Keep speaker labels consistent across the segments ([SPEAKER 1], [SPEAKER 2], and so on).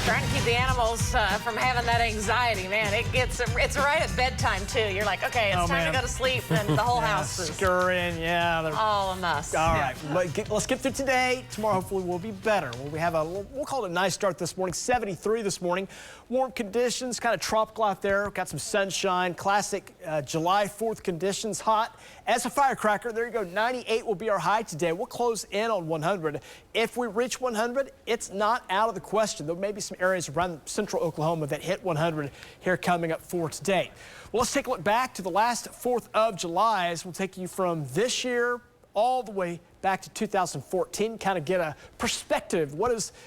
[SPEAKER 1] Trying to keep the animals from having that anxiety, man. It's right at bedtime too. You're like, okay, it's time to go to sleep, and the whole house is
[SPEAKER 2] scurrying. Yeah, they're
[SPEAKER 1] all a mess.
[SPEAKER 2] All right, let's get through today. Tomorrow, hopefully, will be better. We have we'll call it a nice start this morning. 73 this morning. Warm conditions, kind of tropical out there. Got some sunshine. Classic July 4th conditions. Hot as a firecracker. There you go. 98 will be our high today. We'll close in on 100. If we reach 100, it's not out of the question. There may be some areas around central Oklahoma that hit 100 here coming up for today. Well, let's take a look back to the last 4th of July as we'll take you from this year all the way back to 2014, kind of get a perspective.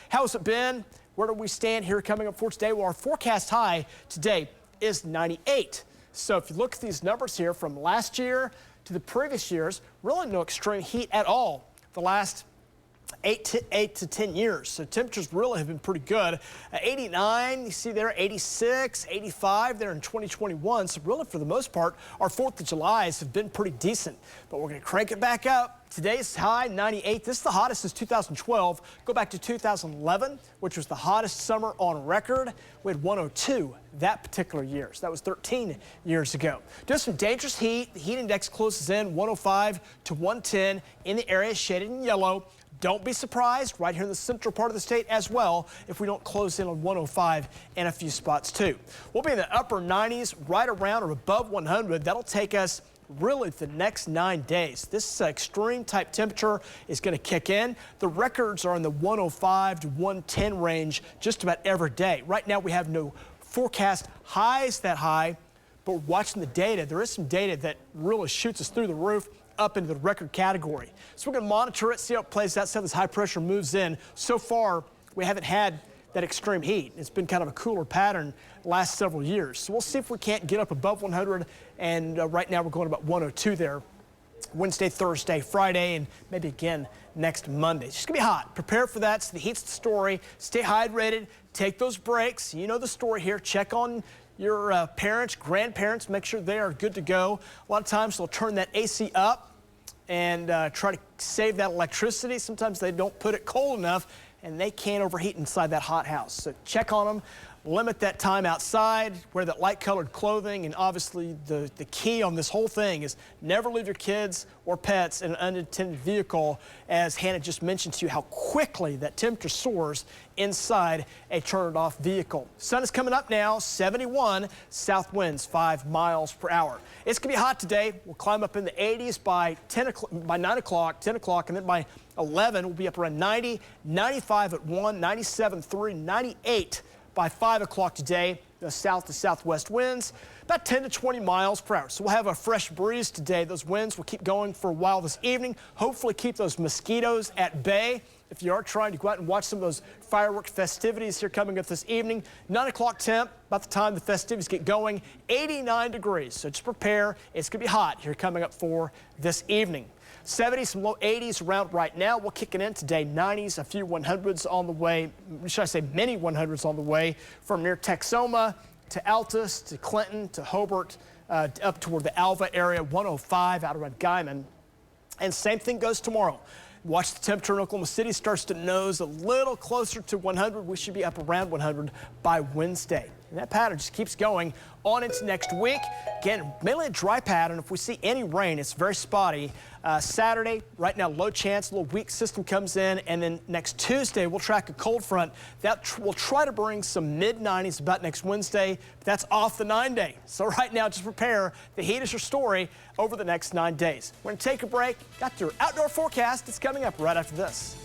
[SPEAKER 2] How has it been? Where do we stand here coming up for today? Well, our forecast high today is 98. So if you look at these numbers here from last year to the previous years, really no extreme heat at all the last 8 to 10 years. So temperatures really have been pretty good. 89, you see there, 86, 85 there in 2021. So really, for the most part, our 4th of Julys have been pretty decent. But we're going to crank it back up. Today's high, 98. This is the hottest since 2012. Go back to 2011, which was the hottest summer on record. We had 102 that particular year. So that was 13 years ago. Just some dangerous heat. The heat index closes in 105 to 110 in the area shaded in yellow. Don't be surprised right here in the central part of the state as well if we don't close in on 105 in a few spots too. We'll be in the upper 90s, right around or above 100. That'll take us really the next 9 days. This extreme type temperature is going to kick in. The records are in the 105 to 110 range just about every day. Right now we have no forecast highs that high, but we're watching the data. There is some data that really shoots us through the roof up into the record category. So we're going to monitor it, see how it plays out, see how this high pressure moves in. So far, we haven't had that extreme heat. It's been kind of a cooler pattern the last several years. So we'll see if we can't get up above 100, and right now we're going about 102 there. Wednesday, Thursday, Friday, and maybe again next Monday. It's just gonna be hot. Prepare for that. So the heat's the story. Stay hydrated. Take those breaks. You know the story here. Check on your parents, grandparents, make sure they are good to go. A lot of times they'll turn that AC up and try to save that electricity. Sometimes they don't put it cold enough and they can't overheat inside that hot house. So check on them, limit that time outside, wear that light colored clothing, and obviously the key on this whole thing is never leave your kids or pets in an unattended vehicle, as Hannah just mentioned to you how quickly that temperature soars inside a turned off vehicle. Sun is coming up now, 71, south winds 5 miles per hour. It's gonna be hot today. We'll climb up in the 80s by 9 o'clock, 10 o'clock, and then by 11 we'll be up around 90, 95 at 1, 97, 3, 98 by 5 o'clock today. The south to southwest winds about 10 to 20 miles per hour. So we'll have a fresh breeze today. Those winds will keep going for a while this evening. Hopefully keep those mosquitoes at bay. If you are trying to go out and watch some of those fireworks festivities here coming up this evening, 9 o'clock temp, about the time the festivities get going, 89 degrees. So just prepare. It's going to be hot here coming up for this evening. 70s, some low 80s around right now. We'll kick it in today. 90s, a few 100s on the way. Should I say many 100s on the way from near Texoma to Altus to Clinton to Hobart up toward the Alva area. 105 out around Guyman. And same thing goes tomorrow. Watch the temperature in Oklahoma City starts to nose a little closer to 100. We should be up around 100 by Wednesday. And that pattern just keeps going on into next week. Again, mainly a dry pattern. If we see any rain, it's very spotty. Saturday, right now, low chance. A little weak system comes in. And then next Tuesday, we'll track a cold front. That will try to bring some mid-90s about next Wednesday. But that's off the 9-day. So right now, just prepare. The heat is your story over the next 9 days. We're going to take a break. Got your outdoor forecast. It's coming up right after this.